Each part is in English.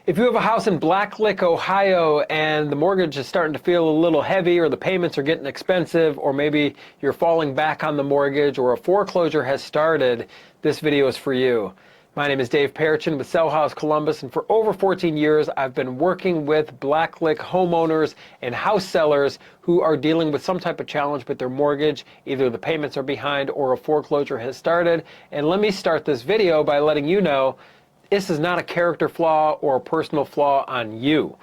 If you have a house in Blacklick, Ohio, and the mortgage is starting to feel a little heavy, or the payments are getting expensive, or maybe you're falling back on the mortgage, or a foreclosure has started, this video is for you. My name is Dave Perichin with Sell House Columbus, and for over 14 years, I've been working with Blacklick homeowners and house sellers who are dealing with some type of challenge with their mortgage. Either the payments are behind or a foreclosure has started. And let me start this video by letting you know this is not a character flaw or a personal flaw on you.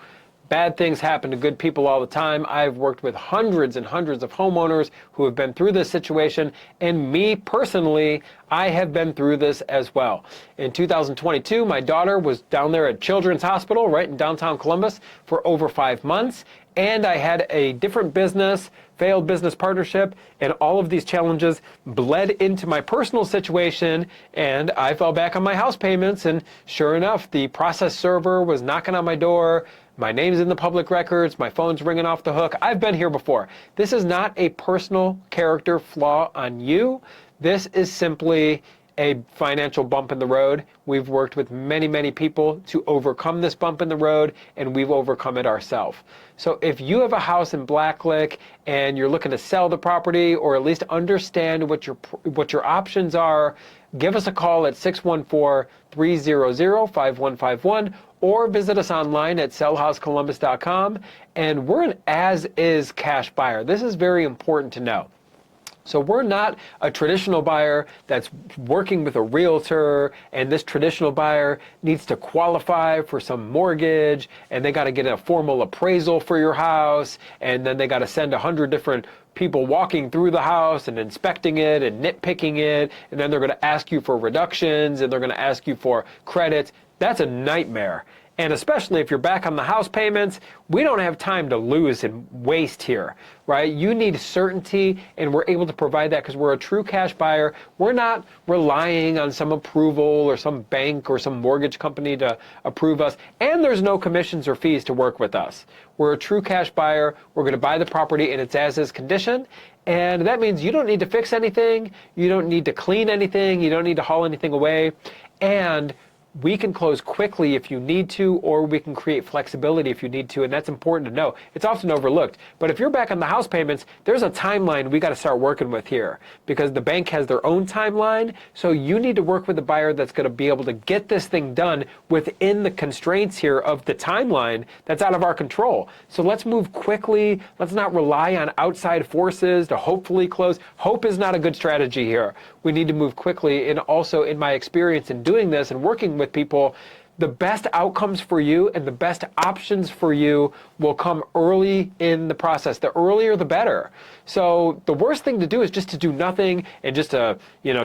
Bad things happen to good people all the time. I've worked with hundreds and hundreds of homeowners who have been through this situation, and me personally, I have been through this as well. In 2022, my daughter was down there at Children's Hospital right in downtown Columbus for over 5 months, and I had a different business, failed business partnership, and all of these challenges bled into my personal situation, and I fell back on my house payments, and sure enough, the process server was knocking on my door. My name's in the public records, my phone's ringing off the hook. I've been here before. This is not a personal character flaw on you. This is simply a financial bump in the road. We've worked with many, many people to overcome this bump in the road, and we've overcome it ourselves. So if you have a house in Blacklick and you're looking to sell the property, or at least understand what your options are, give us a call at 614-300-5151, or visit us online at sellhousecolumbus.com. And we're an as-is cash buyer. This is very important to know. So we're not a traditional buyer that's working with a realtor, and this traditional buyer needs to qualify for some mortgage, and they got to get a formal appraisal for your house, and then they got to send 100 different people walking through the house and inspecting it and nitpicking it, and then they're going to ask you for reductions, and they're going to ask you for credits. That's a nightmare. And especially if you're back on the house payments, we don't have time to lose and waste here, right? You need certainty, and we're able to provide that because we're a true cash buyer. We're not relying on some approval or some bank or some mortgage company to approve us, and there's no commissions or fees to work with us. We're a true cash buyer. We're going to buy the property in its as-is condition, and that means you don't need to fix anything, you don't need to clean anything, you don't need to haul anything away, and we can close quickly if you need to, or we can create flexibility if you need to, and that's important to know. It's often overlooked, but if you're back on the house payments, there's a timeline we got to start working with here, because the bank has their own timeline, so you need to work with a buyer that's going to be able to get this thing done within the constraints here of the timeline that's out of our control. So let's move quickly. Let's not rely on outside forces to hopefully close. Hope is not a good strategy here. We need to move quickly, and also in my experience in doing this and working with people, the best outcomes for you and the best options for you will come early in the process. The earlier, the better. So the worst thing to do is just to do nothing and just to,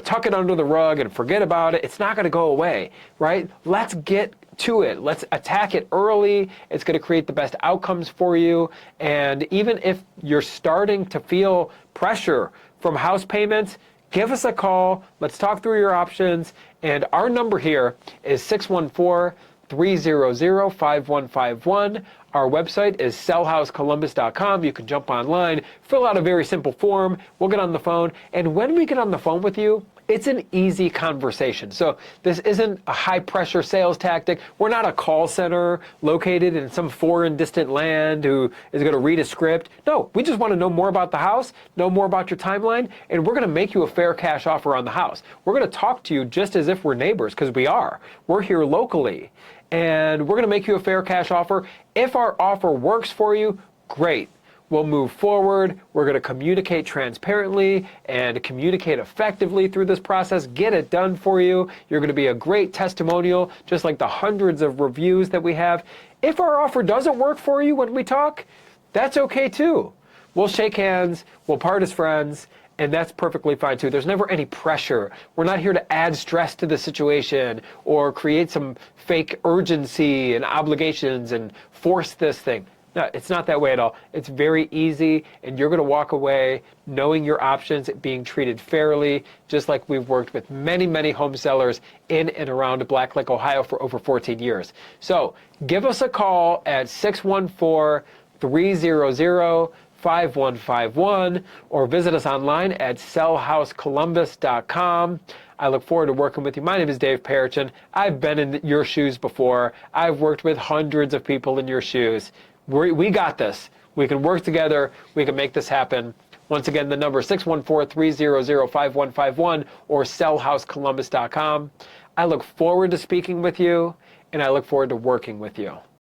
tuck it under the rug and forget about it. It's not going to go away, right? Let's get to it. Let's attack it early. It's going to create the best outcomes for you. And even if you're starting to feel pressure from house payments, give us a call. Let's talk through your options. And our number here is 614-300-5151. Our website is sellhousecolumbus.com. You can jump online, fill out a very simple form. We'll get on the phone. And when we get on the phone with you, it's an easy conversation. So this isn't a high-pressure sales tactic. We're not a call center located in some foreign distant land who is going to read a script. No, we just want to know more about the house, know more about your timeline, and we're going to make you a fair cash offer on the house. We're going to talk to you just as if we're neighbors, because we are. We're here locally, and we're going to make you a fair cash offer. If our offer works for you, great. We'll move forward. We're going to communicate transparently and communicate effectively through this process, get it done for you. You're going to be a great testimonial, just like the hundreds of reviews that we have. If our offer doesn't work for you when we talk, that's okay too. We'll shake hands, we'll part as friends, and that's perfectly fine too. There's never any pressure. We're not here to add stress to the situation or create some fake urgency and obligations and force this thing. No, it's not that way at all. It's very easy, and you're going to walk away knowing your options, being treated fairly, just like we've worked with many, many home sellers in and around Blacklick, Ohio for over 14 years. So give us a call at 614-300-5151 or visit us online at sellhousecolumbus.com. I look forward to working with you. My name is Dave Perichin. I've been in your shoes before. I've worked with hundreds of people in your shoes. We got this. We can work together. We can make this happen. Once again, the number is 614-300-5151 or sellhousecolumbus.com. I look forward to speaking with you, and I look forward to working with you.